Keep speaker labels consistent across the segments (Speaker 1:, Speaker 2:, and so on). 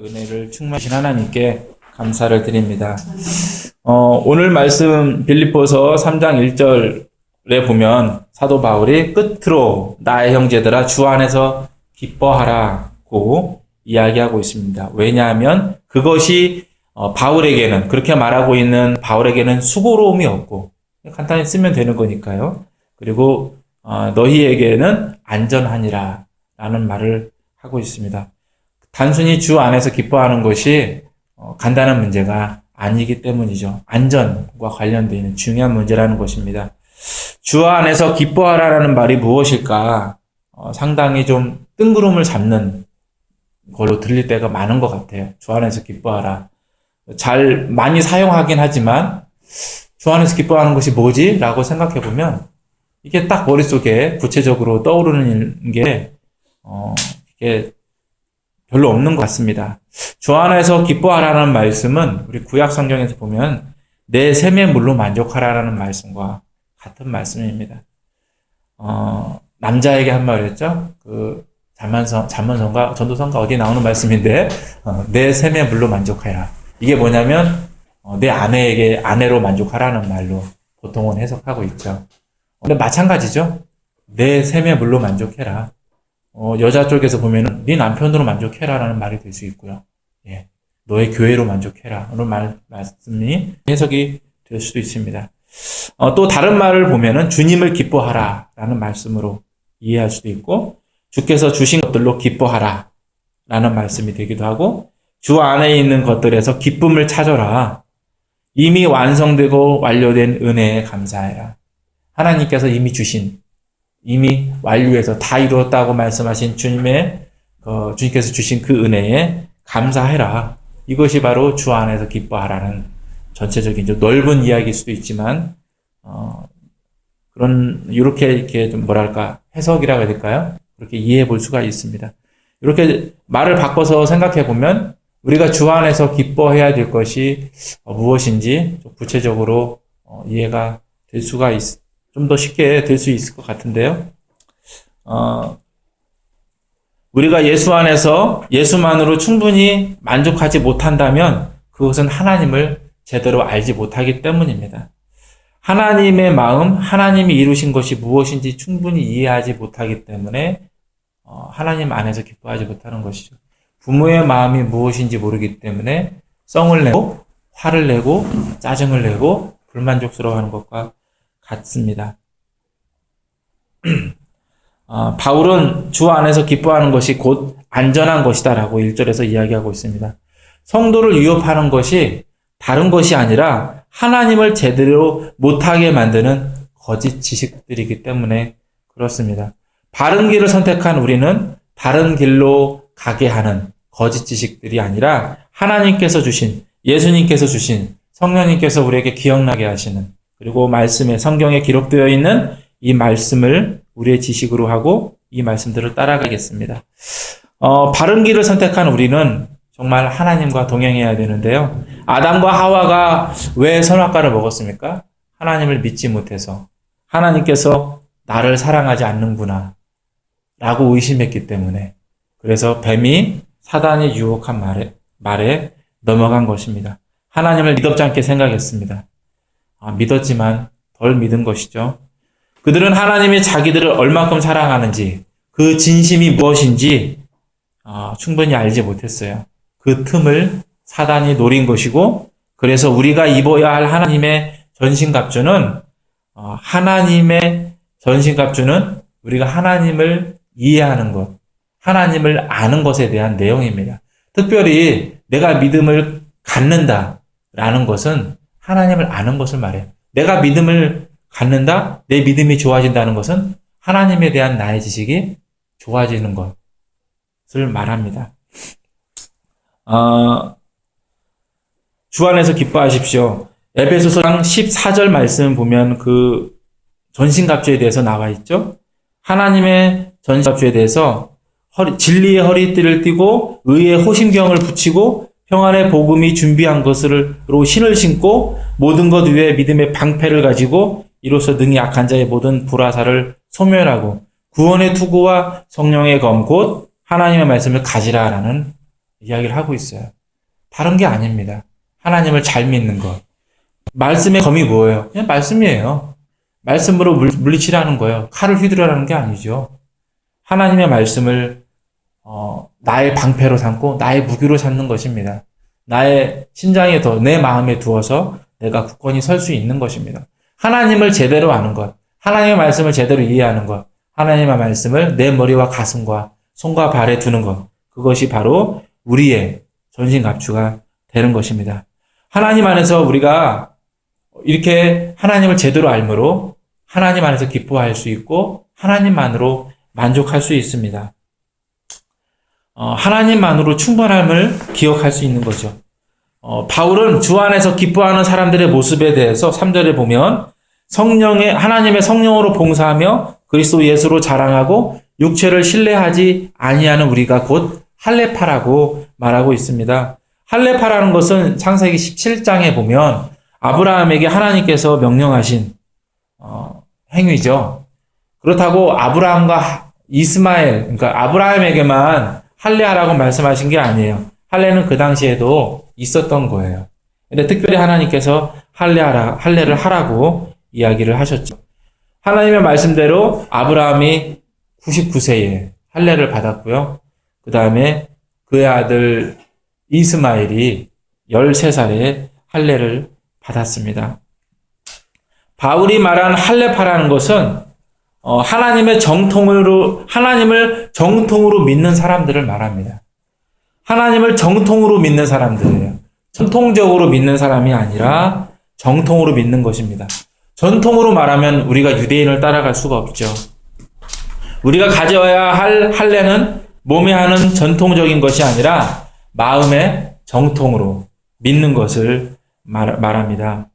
Speaker 1: 은혜를 충만하신 하나님께 감사를 드립니다. 오늘 말씀 빌립보서 3장 1절에 보면 사도 바울이 끝으로 나의 형제들아 주 안에서 기뻐하라고 이야기하고 있습니다. 왜냐하면 그것이 바울에게는, 그렇게 말하고 있는 바울에게는 수고로움이 없고 간단히 쓰면 되는 거니까요. 그리고 너희에게는 안전하니라 라는 말을 하고 있습니다. 단순히 주 안에서 기뻐하는 것이 간단한 문제가 아니기 때문이죠. 안전과 관련되어 있는 중요한 문제라는 것입니다. 주 안에서 기뻐하라라는 말이 무엇일까? 상당히 좀 뜬구름을 잡는 걸로 들릴 때가 많은 것 같아요. 주 안에서 기뻐하라. 많이 사용하긴 하지만 주 안에서 기뻐하는 것이 뭐지? 라고 생각해 보면 이게 딱 머릿속에 구체적으로 떠오르는 게 이게 별로 없는 것 같습니다. 주 안에서 기뻐하라는 말씀은 우리 구약 성경에서 보면 내 샘의 물로 만족하라는 말씀과 같은 말씀입니다. 남자에게 한 말이었죠. 잠언서인가 전도서인가 어디에 나오는 말씀인데 내 샘의 물로 만족해라. 이게 뭐냐면 내 아내에게 아내로 만족하라는 말로 보통은 해석하고 있죠. 근데 마찬가지죠. 내 샘의 물로 만족해라. 여자 쪽에서 보면은 네 남편으로 만족해라라는 말이 될 수 있고요. 예, 너의 교회로 만족해라. 오늘 말씀이 해석이 될 수도 있습니다. 또 다른 말을 보면은 주님을 기뻐하라라는 말씀으로 이해할 수도 있고, 주께서 주신 것들로 기뻐하라라는 말씀이 되기도 하고, 주 안에 있는 것들에서 기쁨을 찾아라. 이미 완성되고 완료된 은혜에 감사해라. 하나님께서 이미 완료해서 다 이루었다고 말씀하신 주님께서 주신 그 은혜에 감사해라. 이것이 바로 주 안에서 기뻐하라는 전체적인 좀 넓은 이야기일 수도 있지만, 이렇게 좀 해석이라고 해야 될까요? 그렇게 이해해 볼 수가 있습니다. 이렇게 말을 바꿔서 생각해 보면, 우리가 주 안에서 기뻐해야 될 것이 무엇인지 좀 구체적으로 이해가 될 수가 좀 더 쉽게 될 수 있을 것 같은데요. 우리가 예수 안에서 예수만으로 충분히 만족하지 못한다면 그것은 하나님을 제대로 알지 못하기 때문입니다. 하나님의 마음, 하나님이 이루신 것이 무엇인지 충분히 이해하지 못하기 때문에 하나님 안에서 기뻐하지 못하는 것이죠. 부모의 마음이 무엇인지 모르기 때문에 썽을 내고 화를 내고 짜증을 내고 불만족스러워하는 것과 같습니다. 바울은 주 안에서 기뻐하는 것이 곧 안전한 것이다라고 1절에서 이야기하고 있습니다. 성도를 위협하는 것이 다른 것이 아니라 하나님을 제대로 못하게 만드는 거짓 지식들이기 때문에 그렇습니다. 바른 길을 선택한 우리는 바른 길로 가게 하는 거짓 지식들이 아니라 하나님께서 주신, 예수님께서 주신, 성령님께서 우리에게 기억나게 하시는, 그리고 말씀에, 성경에 기록되어 있는 이 말씀을 우리의 지식으로 하고 이 말씀들을 따라가겠습니다. 바른 길을 선택한 우리는 정말 하나님과 동행해야 되는데요. 아담과 하와가 왜 선악과를 먹었습니까? 하나님을 믿지 못해서, 하나님께서 나를 사랑하지 않는구나 라고 의심했기 때문에, 그래서 뱀이 사단이 유혹한 말에 넘어간 것입니다. 하나님을 믿었지 않게 생각했습니다. 믿었지만 덜 믿은 것이죠. 그들은 하나님이 자기들을 얼마큼 사랑하는지, 그 진심이 무엇인지 충분히 알지 못했어요. 그 틈을 사단이 노린 것이고, 그래서 우리가 입어야 할 하나님의 전신갑주는 우리가 하나님을 이해하는 것, 하나님을 아는 것에 대한 내용입니다. 특별히 내가 믿음을 갖는다라는 것은 하나님을 아는 것을 말해요. 내가 믿음을 갖는다, 내 믿음이 좋아진다는 것은 하나님에 대한 나의 지식이 좋아지는 것을 말합니다. 주 안에서 기뻐하십시오. 에베소서장 14절 말씀 보면 그 전신갑주에 대해서 나와 있죠. 하나님의 전신갑주에 대해서 진리의 허리띠를 띠고 의의 호심경을 붙이고 평안의 복음이 준비한 것으로 신을 신고 모든 것 위에 믿음의 방패를 가지고 이로써 능히 악한 자의 모든 불화살을 소멸하고 구원의 투구와 성령의 검 곧 하나님의 말씀을 가지라라는 이야기를 하고 있어요. 다른 게 아닙니다. 하나님을 잘 믿는 것. 말씀의 검이 뭐예요? 그냥 말씀이에요. 말씀으로 물리치라는 거예요. 칼을 휘두르라는 게 아니죠. 하나님의 말씀을 나의 방패로 삼고 나의 무기로 삼는 것입니다. 나의 심장에 내 마음에 두어서 내가 굳건히 설 수 있는 것입니다. 하나님을 제대로 아는 것, 하나님의 말씀을 제대로 이해하는 것, 하나님의 말씀을 내 머리와 가슴과 손과 발에 두는 것, 그것이 바로 우리의 전신갑주가 되는 것입니다. 하나님 안에서 우리가 이렇게 하나님을 제대로 알므로 하나님 안에서 기뻐할 수 있고 하나님만으로 만족할 수 있습니다. 하나님만으로 충분함을 기억할 수 있는 거죠. 바울은 주 안에서 기뻐하는 사람들의 모습에 대해서 3절에 보면 하나님의 성령으로 봉사하며 그리스도 예수로 자랑하고 육체를 신뢰하지 아니하는 우리가 곧 할례파라고 말하고 있습니다. 할례파라는 것은 창세기 17장에 보면 아브라함에게 하나님께서 명령하신 행위죠. 그렇다고 아브라함과 이스마엘, 그러니까 아브라함에게만 할례하라고 말씀하신 게 아니에요. 할례는 그 당시에도 있었던 거예요. 근데 특별히 하나님께서 할례를 하라고 이야기를 하셨죠. 하나님의 말씀대로 아브라함이 99세에 할례를 받았고요. 그 다음에 그의 아들 이스마엘이 13살에 할례를 받았습니다. 바울이 말한 할례파라는 것은 하나님을 정통으로 믿는 사람들을 말합니다. 하나님을 정통으로 믿는 사람들이에요. 전통적으로 믿는 사람이 아니라 정통으로 믿는 것입니다. 전통으로 말하면 우리가 유대인을 따라갈 수가 없죠. 우리가 가져야 할 할례는 몸에 하는 전통적인 것이 아니라 마음의 정통으로 믿는 것을 말합니다.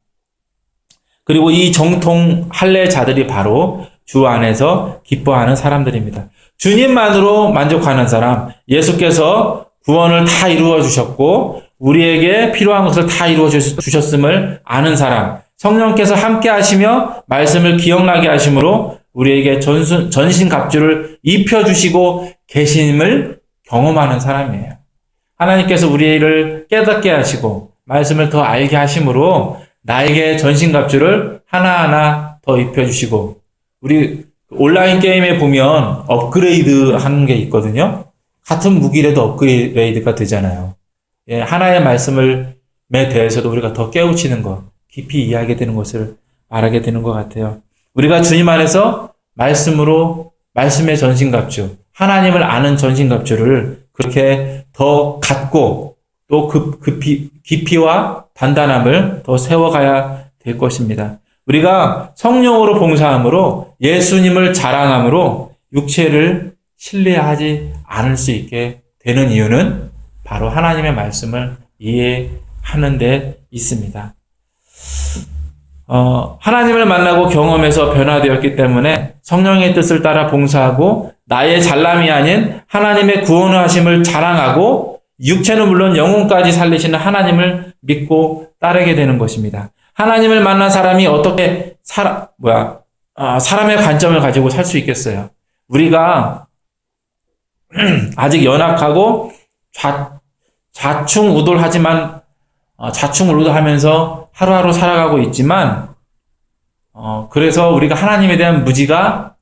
Speaker 1: 그리고 이 정통 할례자들이 바로 주 안에서 기뻐하는 사람들입니다. 주님만으로 만족하는 사람, 예수께서 구원을 다 이루어 주셨고 우리에게 필요한 것을 다 이루어 주셨음을 아는 사람, 성령께서 함께 하시며 말씀을 기억나게 하심으로 우리에게 전신갑주를 입혀주시고 계심을 경험하는 사람이에요. 하나님께서 우리를 깨닫게 하시고 말씀을 더 알게 하심으로 나에게 전신갑주를 하나하나 더 입혀주시고, 우리 온라인 게임에 보면 업그레이드 하는 게 있거든요. 같은 무기라도 업그레이드가 되잖아요. 하나의 말씀에 대해서도 우리가 더 깨우치는 것, 깊이 이해하게 되는 것을 말하게 되는 것 같아요. 우리가 주님 안에서 말씀의 전신갑주, 하나님을 아는 전신갑주를 그렇게 더 갖고 또 깊이와 단단함을 더 세워가야 될 것입니다. 우리가 성령으로 봉사함으로 예수님을 자랑함으로 육체를 신뢰하지 않을 수 있게 되는 이유는 바로 하나님의 말씀을 이해하는 데 있습니다. 하나님을 만나고 경험해서 변화되었기 때문에 성령의 뜻을 따라 봉사하고 나의 잘남이 아닌 하나님의 구원하심을 자랑하고 육체는 물론 영혼까지 살리시는 하나님을 믿고 따르게 되는 것입니다. 하나님을 만난 사람이 어떻게 사람의 관점을 가지고 살 수 있겠어요? 우리가 아직 연약하고 좌충우돌하지만 좌충우돌하면서 하루하루 살아가고 있지만 그래서 우리가 하나님에 대한 무지가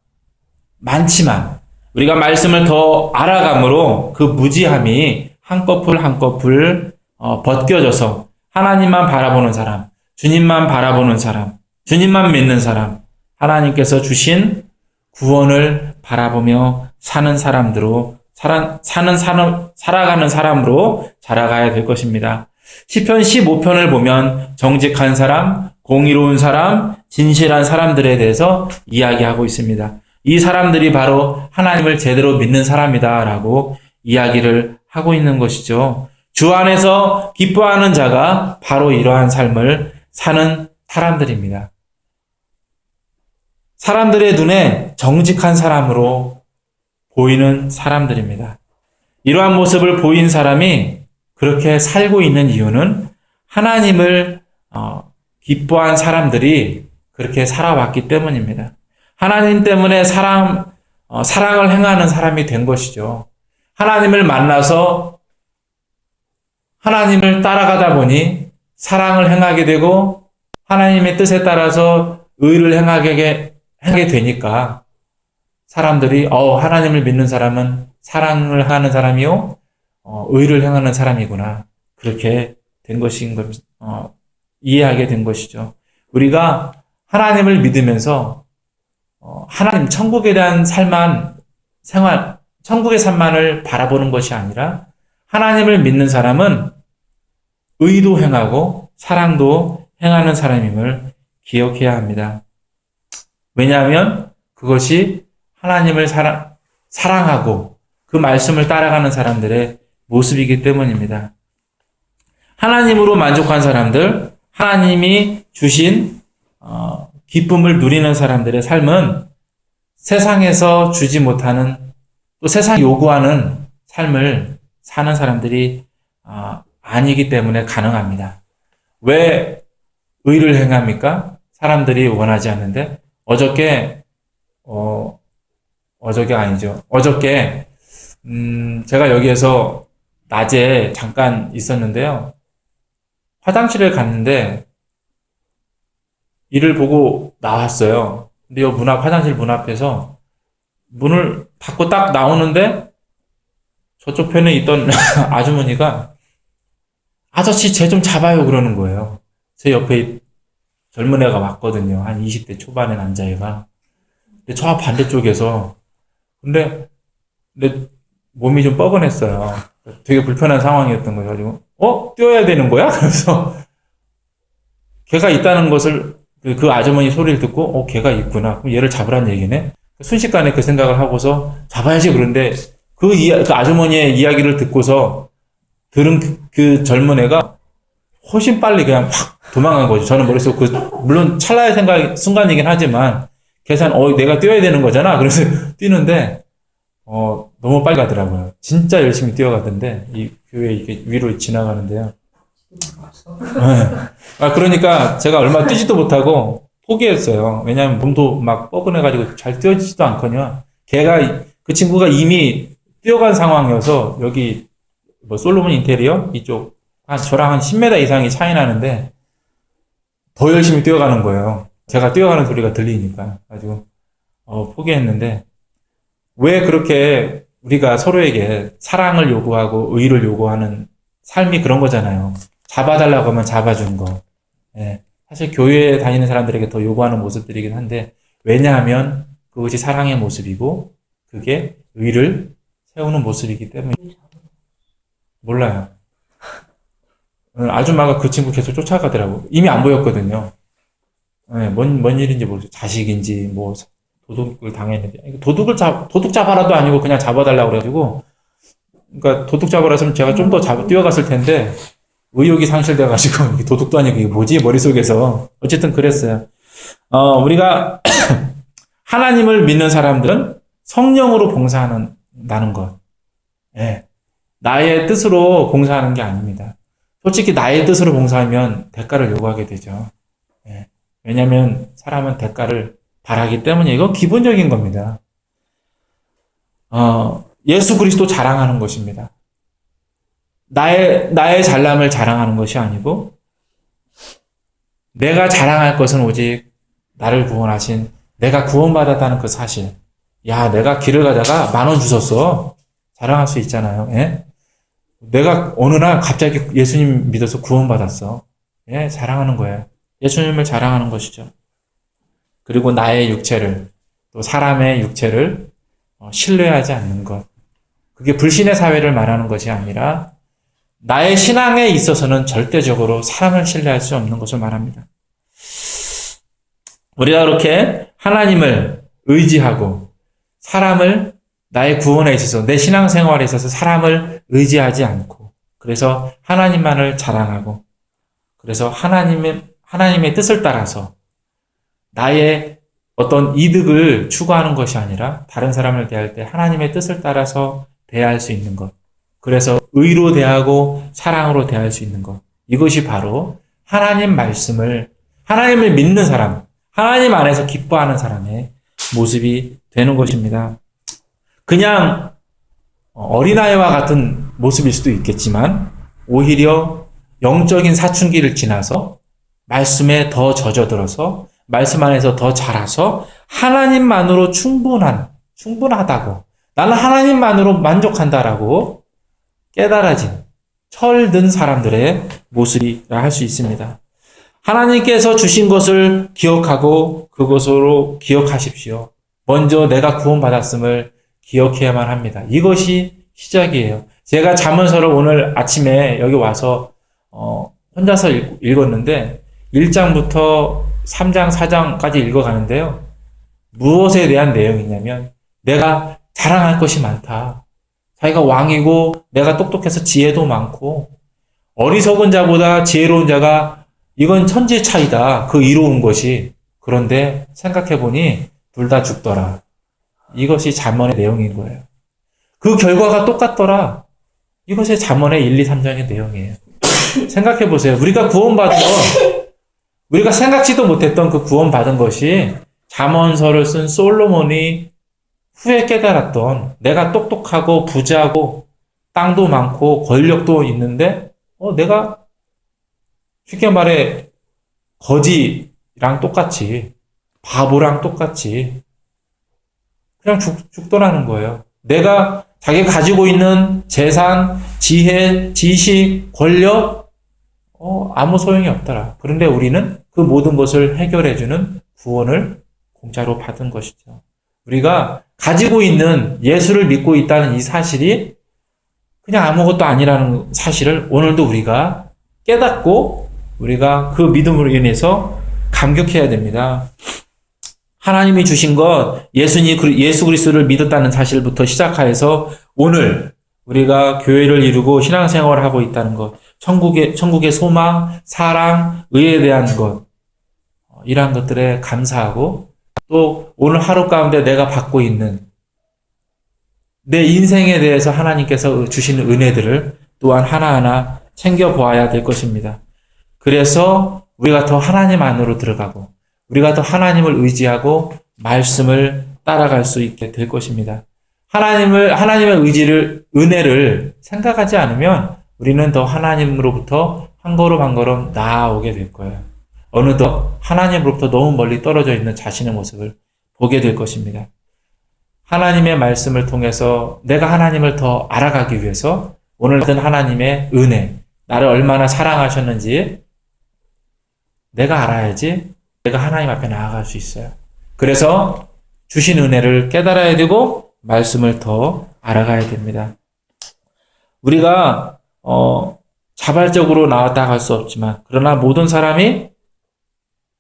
Speaker 1: 많지만 우리가 말씀을 더 알아감으로 그 무지함이 한꺼풀 한꺼풀 벗겨져서 하나님만 바라보는 사람, 주님만 바라보는 사람, 주님만 믿는 사람, 하나님께서 주신 구원을 바라보며 사는 사람으로 살아가는 사람으로 자라가야 될 것입니다. 시편 15편을 보면 정직한 사람, 공의로운 사람, 진실한 사람들에 대해서 이야기하고 있습니다. 이 사람들이 바로 하나님을 제대로 믿는 사람이다라고 이야기를 하고 있는 것이죠. 주 안에서 기뻐하는 자가 바로 이러한 삶을 사는 사람들입니다. 사람들의 눈에 정직한 사람으로 보이는 사람들입니다. 이러한 모습을 보인 사람이 그렇게 살고 있는 이유는 하나님을 기뻐한 사람들이 그렇게 살아왔기 때문입니다. 하나님 때문에 사랑을 행하는 사람이 된 것이죠. 하나님을 만나서 하나님을 따라가다 보니 사랑을 행하게 되고 하나님의 뜻에 따라서 의를 행하게 되니까 사람들이 하나님을 믿는 사람은 사랑을 하는 사람이요 의를 행하는 사람이구나. 그렇게 된 것인 것 이해하게 된 것이죠. 우리가 하나님을 믿으면서 하나님 천국에 대한 생활, 천국의 삶만을 바라보는 것이 아니라 하나님을 믿는 사람은 의도 행하고 사랑도 행하는 사람임을 기억해야 합니다. 왜냐하면 그것이 하나님을 사랑하고 그 말씀을 따라가는 사람들의 모습이기 때문입니다. 하나님으로 만족한 사람들, 하나님이 주신 기쁨을 누리는 사람들의 삶은 세상에서 주지 못하는 또 세상이 요구하는 삶을 사는 사람들이 아니기 때문에 가능합니다. 왜 의를 행합니까? 사람들이 원하지 않는데 어저께 아니죠. 어저께 제가 여기에서 낮에 잠깐 있었는데요. 화장실을 갔는데 일을 보고 나왔어요. 근데 이 화장실 문 앞에서 문을 닫고 딱 나오는데 저쪽 편에 있던 아주머니가 아저씨 쟤 좀 잡아요 그러는 거예요. 제 옆에 젊은 애가 왔거든요. 한 20대 초반의 남자애가. 근데 저 반대쪽에서 근데 몸이 좀 뻐근했어요. 되게 불편한 상황이었던 거예요. 가지고 뛰어야 되는 거야? 그래서 걔가 있다는 것을 그 아주머니 소리를 듣고 걔가 있구나. 그럼 얘를 잡으란 얘기네. 순식간에 그 생각을 하고서 잡아야지. 그런데 그 아주머니의 이야기를 듣고서 들은 그 젊은 애가 훨씬 빨리 그냥 확 도망간 거죠. 저는 머릿속 물론 찰나의 순간이긴 하지만 내가 뛰어야 되는 거잖아. 그래서 뛰는데 너무 빨리 가더라고요. 진짜 열심히 뛰어가던데 이 교회 이렇게 위로 지나가는데요. 네. 그러니까 제가 얼마 뛰지도 못하고 포기했어요. 왜냐하면 몸도 막 뻐근해가지고 잘 뛰어지지도 않거든요. 그 친구가 이미 뛰어간 상황이어서 여기 솔로몬 인테리어 이쪽 저랑 한 10m 이상이 차이 나는데 더 열심히 뛰어가는 거예요. 제가 뛰어가는 소리가 들리니까. 가지고 포기했는데 왜 그렇게 우리가 서로에게 사랑을 요구하고 의를 요구하는 삶이 그런 거잖아요. 잡아달라고 하면 잡아주는 거. 예. 사실 교회에 다니는 사람들에게 더 요구하는 모습들이긴 한데 왜냐하면 그것이 사랑의 모습이고 그게 의를 세우는 모습이기 때문에 몰라요. 아줌마가 그 친구 계속 쫓아가더라고. 이미 안 보였거든요. 네, 뭔 일인지 모르겠어요. 자식인지 도둑을 당했는데 도둑 잡아라도 아니고 그냥 잡아달라고 그래가지고 그러니까 도둑 잡아라 했으면 제가 좀 더 뛰어갔을 텐데 의욕이 상실돼가지고 도둑도 아니고 이게 뭐지 머릿속에서 어쨌든 그랬어요. 우리가 하나님을 믿는 사람들은 성령으로 봉사한다는 것. 예. 나의 뜻으로 봉사하는 게 아닙니다. 솔직히 나의 뜻으로 봉사하면 대가를 요구하게 되죠. 예. 왜냐하면 사람은 대가를 바라기 때문에 이거 기본적인 겁니다. 예수 그리스도 자랑하는 것입니다. 나의 잘남을 자랑하는 것이 아니고 내가 자랑할 것은 오직 나를 구원하신 내가 구원받았다는 그 사실. 야, 내가 길을 가다가 10,000원 주웠어. 자랑할 수 있잖아요. 예? 내가 어느 날 갑자기 예수님 믿어서 구원받았어. 예, 자랑하는 거예요. 예수님을 자랑하는 것이죠. 그리고 나의 육체를, 또 사람의 육체를 신뢰하지 않는 것. 그게 불신의 사회를 말하는 것이 아니라 나의 신앙에 있어서는 절대적으로 사람을 신뢰할 수 없는 것을 말합니다. 우리가 그렇게 하나님을 의지하고 사람을 나의 구원에 있어서 내 신앙생활에 있어서 사람을 의지하지 않고 그래서 하나님만을 자랑하고 그래서 하나님의 뜻을 따라서 나의 어떤 이득을 추구하는 것이 아니라 다른 사람을 대할 때 하나님의 뜻을 따라서 대할 수 있는 것. 그래서 의로 대하고 사랑으로 대할 수 있는 것. 이것이 바로 하나님을 믿는 사람, 하나님 안에서 기뻐하는 사람의 모습이 되는 것입니다. 그냥 어린아이와 같은 모습일 수도 있겠지만 오히려 영적인 사춘기를 지나서 말씀에 더 젖어들어서 말씀 안에서 더 자라서 하나님만으로 충분하다고 나는 하나님만으로 만족한다라고 깨달아진 철든 사람들의 모습이라 할 수 있습니다. 하나님께서 주신 것을 기억하고 그것으로 기억하십시오. 먼저 내가 구원받았음을 기억해야만 합니다. 이것이 시작이에요. 제가 잠언서를 오늘 아침에 여기 와서 혼자서 읽었는데 1장부터 3장, 4장까지 읽어가는데요. 무엇에 대한 내용이냐면 내가 자랑할 것이 많다. 자기가 왕이고 내가 똑똑해서 지혜도 많고 어리석은 자보다 지혜로운 자가 이건 천지의 차이다. 그 이로운 것이. 그런데 생각해보니 둘 다 죽더라. 이것이 잠언의 내용인 거예요. 그 결과가 똑같더라. 이것이 잠언의 1, 2, 3장의 내용이에요. 생각해보세요. 우리가 구원받은 건 우리가 생각지도 못했던 그 구원받은 것이 잠언서를 쓴 솔로몬이 후에 깨달았던 내가 똑똑하고 부자고 땅도 많고 권력도 있는데 내가 쉽게 말해 거지랑 똑같이 바보랑 똑같이 그냥 죽더라는 거예요. 내가 자기가 가지고 있는 재산, 지혜, 지식, 권력 아무 소용이 없더라. 그런데 우리는 그 모든 것을 해결해주는 구원을 공짜로 받은 것이죠. 우리가 가지고 있는 예수를 믿고 있다는 이 사실이 그냥 아무것도 아니라는 사실을 오늘도 우리가 깨닫고 우리가 그 믿음으로 인해서 감격해야 됩니다. 하나님이 주신 것, 예수 그리스도를 믿었다는 사실부터 시작하여서 오늘 우리가 교회를 이루고 신앙생활을 하고 있다는 것, 천국의 소망, 사랑, 의에 대한 것, 이러한 것들에 감사하고 또 오늘 하루 가운데 내가 받고 있는 내 인생에 대해서 하나님께서 주시는 은혜들을 또한 하나하나 챙겨보아야 될 것입니다. 그래서 우리가 더 하나님 안으로 들어가고 우리가 더 하나님을 의지하고 말씀을 따라갈 수 있게 될 것입니다. 하나님의 은혜를 생각하지 않으면 우리는 더 하나님으로부터 한 걸음 한 걸음 나아오게 될 거예요. 어느덧 하나님으로부터 너무 멀리 떨어져 있는 자신의 모습을 보게 될 것입니다. 하나님의 말씀을 통해서 내가 하나님을 더 알아가기 위해서 오늘 같은 하나님의 은혜, 나를 얼마나 사랑하셨는지 내가 알아야지 내가 하나님 앞에 나아갈 수 있어요. 그래서 주신 은혜를 깨달아야 되고 말씀을 더 알아가야 됩니다. 우리가 자발적으로 나왔다 갈 수 없지만 그러나 모든 사람이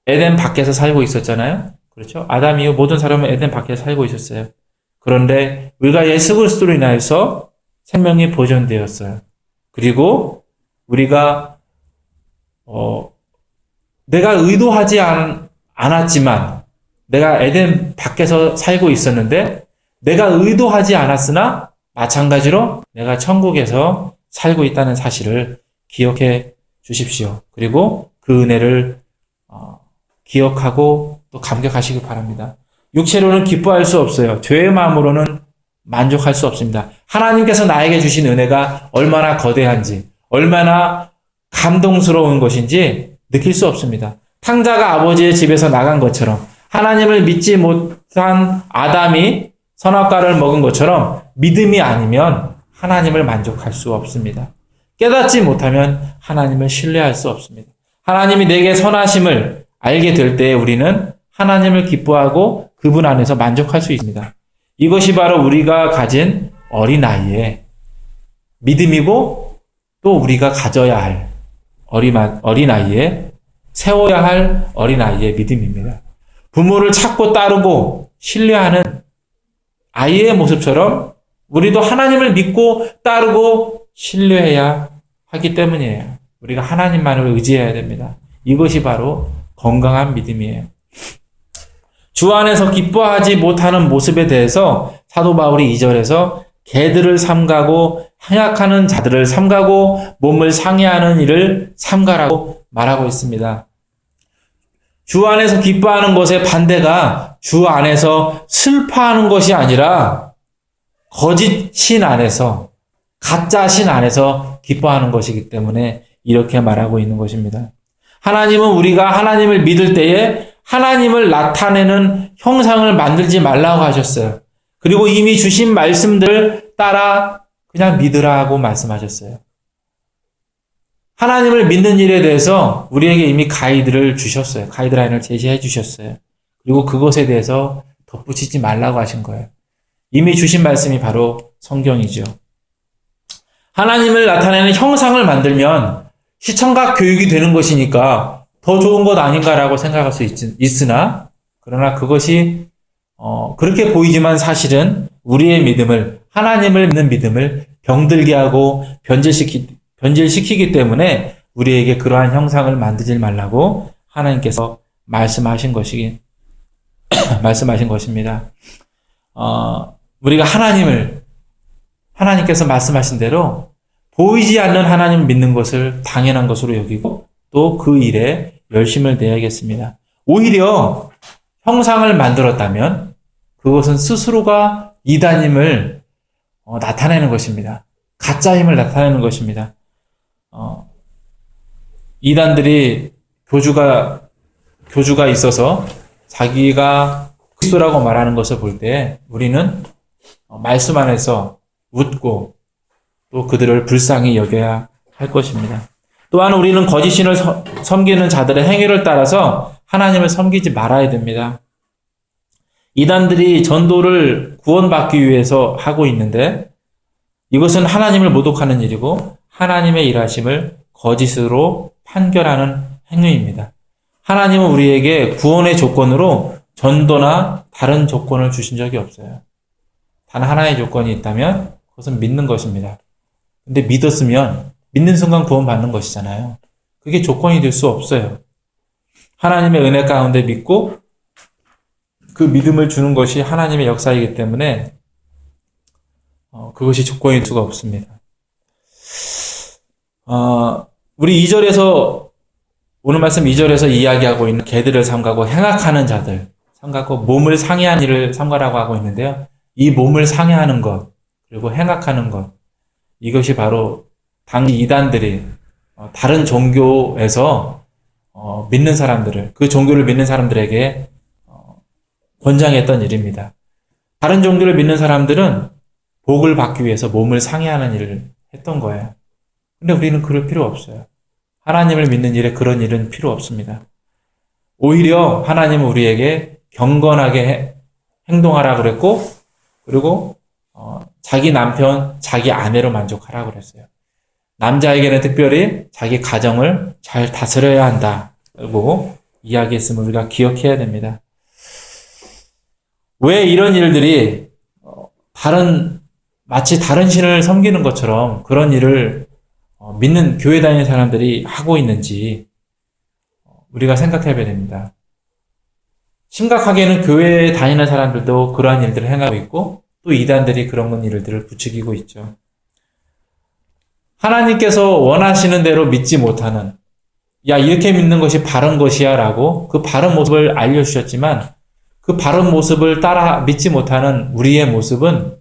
Speaker 1: 에덴 밖에서 살고 있었잖아요. 그렇죠? 아담 이후 모든 사람은 에덴 밖에서 살고 있었어요. 그런데 우리가 예수 그리스도로 인하여서 생명이 보존되었어요. 그리고 우리가 내가 의도하지 않았지만 내가 에덴 밖에서 살고 있었는데 내가 의도하지 않았으나 마찬가지로 내가 천국에서 살고 있다는 사실을 기억해 주십시오. 그리고 그 은혜를 기억하고 또 감격하시기 바랍니다. 육체로는 기뻐할 수 없어요. 죄의 마음으로는 만족할 수 없습니다. 하나님께서 나에게 주신 은혜가 얼마나 거대한지, 얼마나 감동스러운 것인지 느낄 수 없습니다. 탕자가 아버지의 집에서 나간 것처럼 하나님을 믿지 못한 아담이 선악과를 먹은 것처럼 믿음이 아니면 하나님을 만족할 수 없습니다. 깨닫지 못하면 하나님을 신뢰할 수 없습니다. 하나님이 내게 선하심을 알게 될 때에 우리는 하나님을 기뻐하고 그분 안에서 만족할 수 있습니다. 이것이 바로 우리가 가진 어린아이의 믿음이고 또 우리가 가져야 할 어린아이의 세워야 할 어린아이의 믿음입니다. 부모를 찾고 따르고 신뢰하는 아이의 모습처럼 우리도 하나님을 믿고 따르고 신뢰해야 하기 때문이에요. 우리가 하나님만을 의지해야 됩니다. 이것이 바로 건강한 믿음이에요. 주 안에서 기뻐하지 못하는 모습에 대해서 사도 바울이 2절에서 개들을 삼가고 향약하는 자들을 삼가고 몸을 상해하는 일을 삼가라고 말하고 있습니다. 주 안에서 기뻐하는 것의 반대가 주 안에서 슬퍼하는 것이 아니라 거짓 신 안에서 가짜 신 안에서 기뻐하는 것이기 때문에 이렇게 말하고 있는 것입니다. 하나님은 우리가 하나님을 믿을 때에 하나님을 나타내는 형상을 만들지 말라고 하셨어요. 그리고 이미 주신 말씀들을 따라 그냥 믿으라고 말씀하셨어요. 하나님을 믿는 일에 대해서 우리에게 이미 가이드를 주셨어요. 가이드라인을 제시해 주셨어요. 그리고 그것에 대해서 덧붙이지 말라고 하신 거예요. 이미 주신 말씀이 바로 성경이죠. 하나님을 나타내는 형상을 만들면 시청각 교육이 되는 것이니까 더 좋은 것 아닌가라고 생각할 수 있으나 그러나 그것이 그렇게 보이지만 사실은 우리의 믿음을 하나님을 믿는 믿음을 병들게 하고 변질시키기 때문에 우리에게 그러한 형상을 만들지 말라고 하나님께서 말씀하신 것입니다. 우리가 하나님께서 말씀하신 대로 보이지 않는 하나님을 믿는 것을 당연한 것으로 여기고 또 그 일에 열심을 내야겠습니다. 오히려 형상을 만들었다면 그것은 스스로가 이단임을 나타내는 것입니다. 가짜임을 나타내는 것입니다. 이단들이 교주가 있어서 자기가 그리스도라고 말하는 것을 볼 때 우리는 말씀 안에서 웃고 또 그들을 불쌍히 여겨야 할 것입니다. 또한 우리는 거짓 신을 섬기는 자들의 행위를 따라서 하나님을 섬기지 말아야 됩니다. 이단들이 전도를 구원받기 위해서 하고 있는데 이것은 하나님을 모독하는 일이고 하나님의 일하심을 거짓으로 판결하는 행위입니다. 하나님은 우리에게 구원의 조건으로 전도나 다른 조건을 주신 적이 없어요. 단 하나의 조건이 있다면 그것은 믿는 것입니다. 근데 믿었으면 믿는 순간 구원받는 것이잖아요. 그게 조건이 될 수 없어요. 하나님의 은혜 가운데 믿고 그 믿음을 주는 것이 하나님의 역사이기 때문에 그것이 조건일 수가 없습니다. 우리 2절에서 오늘 말씀 2절에서 이야기하고 있는 개들을 삼가고 행악하는 자들, 삼가고 몸을 상해한 일을 삼가라고 하고 있는데요. 이 몸을 상해하는 것 그리고 행악하는 것 이것이 바로 당시 이단들이 다른 종교에서 믿는 사람들을 그 종교를 믿는 사람들에게 권장했던 일입니다. 다른 종교를 믿는 사람들은 복을 받기 위해서 몸을 상해하는 일을 했던 거예요. 근데 우리는 그럴 필요 없어요. 하나님을 믿는 일에 그런 일은 필요 없습니다. 오히려 하나님은 우리에게 경건하게 행동하라 그랬고 그리고 자기 남편, 자기 아내로 만족하라 그랬어요. 남자에게는 특별히 자기 가정을 잘 다스려야 한다고 이야기했음을 우리가 기억해야 됩니다. 왜 이런 일들이 마치 다른 신을 섬기는 것처럼 그런 일을 믿는 교회 다니는 사람들이 하고 있는지 우리가 생각해 봐야 됩니다. 심각하게는 교회에 다니는 사람들도 그러한 일들을 행하고 있고 또 이단들이 그런 일들을 부추기고 있죠. 하나님께서 원하시는 대로 믿지 못하는 이렇게 믿는 것이 바른 것이야 라고 그 바른 모습을 알려주셨지만 그 바른 모습을 따라 믿지 못하는 우리의 모습은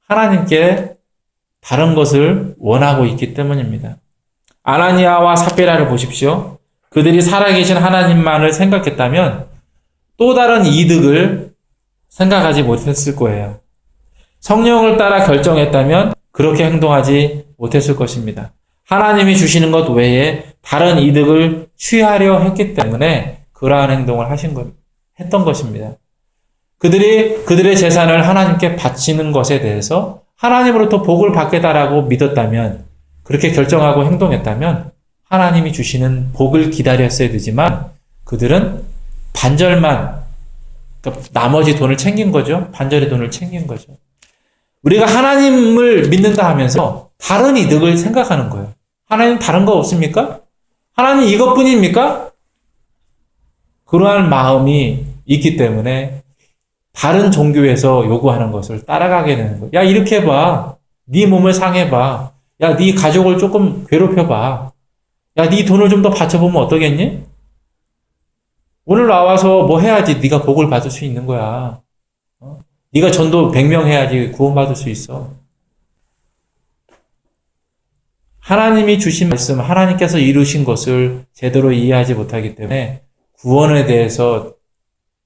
Speaker 1: 하나님께 다른 것을 원하고 있기 때문입니다. 아나니아와 삽비라를 보십시오. 그들이 살아계신 하나님만을 생각했다면 또 다른 이득을 생각하지 못했을 거예요. 성령을 따라 결정했다면 그렇게 행동하지 못했을 것입니다. 하나님이 주시는 것 외에 다른 이득을 취하려 했기 때문에 그러한 행동을 했던 것입니다. 그들이 그들의 재산을 하나님께 바치는 것에 대해서 하나님으로부터 복을 받겠다라고 믿었다면 그렇게 결정하고 행동했다면 하나님이 주시는 복을 기다렸어야 되지만 그들은 반절만 그러니까 나머지 돈을 챙긴 거죠. 반절의 돈을 챙긴 거죠. 우리가 하나님을 믿는다 하면서 다른 이득을 생각하는 거예요. 하나님 다른 거 없습니까? 하나님 이것뿐입니까? 그러한 마음이 있기 때문에 다른 종교에서 요구하는 것을 따라가게 되는 거예요. 야, 이렇게 해봐. 네 몸을 상해봐. 야, 네 가족을 조금 괴롭혀봐. 야, 네 돈을 좀 더 바쳐보면 어떠겠니? 오늘 나와서 뭐 해야지 네가 복을 받을 수 있는 거야. 네가 전도 100명 해야지 구원받을 수 있어. 하나님이 주신 말씀, 하나님께서 이루신 것을 제대로 이해하지 못하기 때문에 구원에 대해서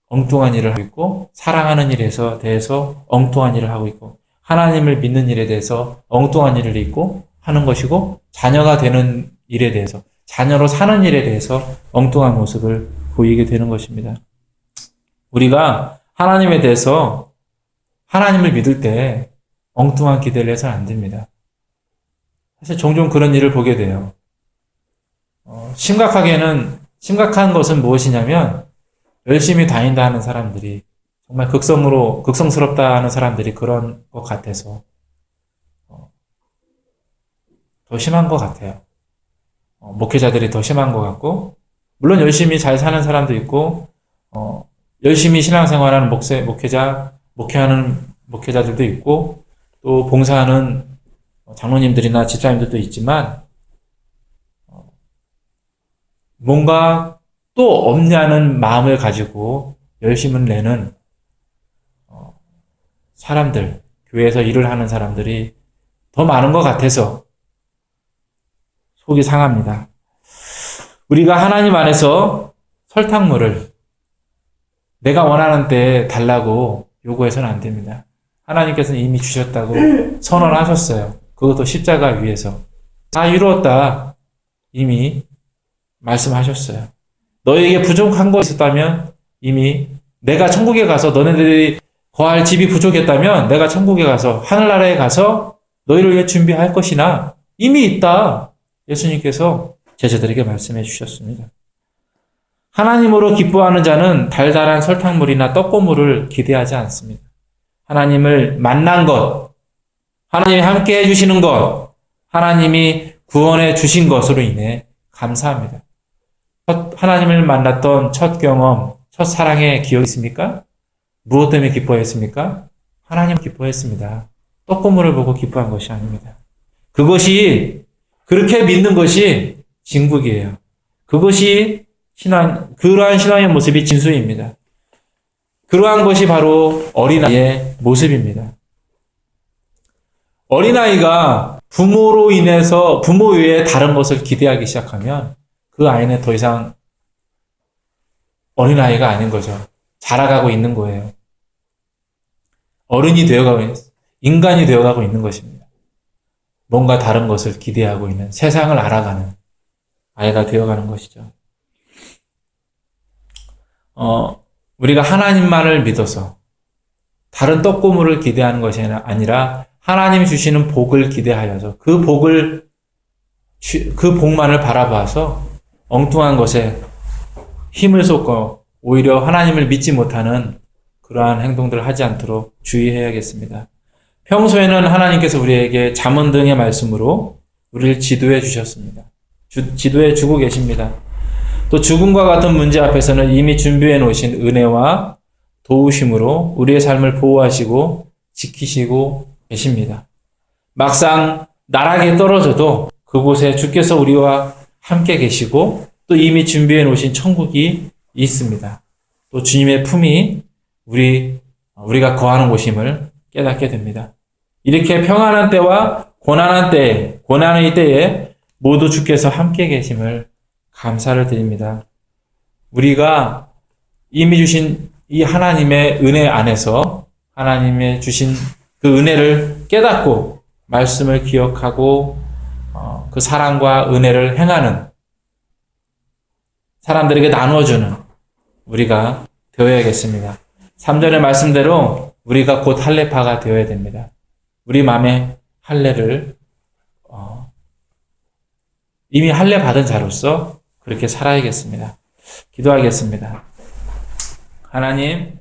Speaker 1: 엉뚱한 일을 하고 있고, 사랑하는 일에 대해서 엉뚱한 일을 하고 있고, 하나님을 믿는 일에 대해서 엉뚱한 일을 있고 하는 것이고, 자녀가 되는 일에 대해서, 자녀로 사는 일에 대해서 엉뚱한 모습을 보이게 되는 것입니다. 우리가 하나님에 대해서 하나님을 믿을 때 엉뚱한 기대를 해서는 안 됩니다. 사실 종종 그런 일을 보게 돼요. 심각한 것은 무엇이냐면, 열심히 다닌다 하는 사람들이, 정말 극성스럽다 하는 사람들이 그런 것 같아서, 더 심한 것 같아요. 목회자들이 더 심한 것 같고, 물론 열심히 잘 사는 사람도 있고, 열심히 신앙생활하는 목회하는 목회자들도 있고, 또 봉사하는 장로님들이나 집사님들도 있지만, 뭔가 또 없냐는 마음을 가지고 열심을 내는 사람들, 교회에서 일을 하는 사람들이 더 많은 것 같아서 속이 상합니다. 우리가 하나님 안에서 설탕물을 내가 원하는 때 달라고 요구해서는 안 됩니다. 하나님께서는 이미 주셨다고 선언하셨어요. 그것도 십자가 위에서. 다 이루었다. 이미 말씀하셨어요. 너에게 부족한 것이 있었다면 이미 내가 천국에 가서 너네들이 거할 집이 부족했다면 내가 천국에 가서 하늘나라에 가서 너희를 위해 준비할 것이나 이미 있다. 예수님께서 제자들에게 말씀해 주셨습니다. 하나님으로 기뻐하는 자는 달달한 설탕물이나 떡고물을 기대하지 않습니다. 하나님을 만난 것, 하나님이 함께 해주시는 것, 하나님이 구원해 주신 것으로 인해 감사합니다. 하나님을 만났던 첫 경험, 첫 사랑의 기억이 있습니까? 무엇 때문에 기뻐했습니까? 하나님 기뻐했습니다. 떡고물을 보고 기뻐한 것이 아닙니다. 그것이, 그렇게 믿는 것이 진국이에요. 그것이 그러한 신앙의 모습이 진수입니다. 그러한 것이 바로 어린아이의 모습입니다. 어린아이가 부모 외에 다른 것을 기대하기 시작하면 그 아이는 더 이상 어린아이가 아닌 거죠. 자라가고 있는 거예요. 인간이 되어가고 있는 것입니다. 뭔가 다른 것을 기대하고 있는, 세상을 알아가는 아이가 되어가는 것이죠. 우리가 하나님만을 믿어서 다른 떡고물을 기대하는 것이 아니라 하나님 주시는 복을 기대하여서 그 복만을 바라봐서 엉뚱한 것에 힘을 쏟고 오히려 하나님을 믿지 못하는 그러한 행동들을 하지 않도록 주의해야겠습니다. 평소에는 하나님께서 우리에게 잠언 등의 말씀으로 우리를 지도해 주셨습니다. 지도해 주고 계십니다. 또 죽음과 같은 문제 앞에서는 이미 준비해 놓으신 은혜와 도우심으로 우리의 삶을 보호하시고 지키시고 계십니다. 막상 나락에 떨어져도 그곳에 주께서 우리와 함께 계시고 또 이미 준비해 놓으신 천국이 있습니다. 또 주님의 품이 우리가 거하는 곳임을 깨닫게 됩니다. 이렇게 평안한 때와 고난의 때에 모두 주께서 함께 계심을 감사를 드립니다. 우리가 이미 주신 이 하나님의 은혜 안에서 하나님의 주신 그 은혜를 깨닫고 말씀을 기억하고 그 사랑과 은혜를 행하는 사람들에게 나누어주는 우리가 되어야겠습니다. 3절의 말씀대로 우리가 곧 할례파가 되어야 됩니다. 우리 마음의 할례를 이미 할례 받은 자로서 그렇게 살아야겠습니다. 기도하겠습니다. 하나님,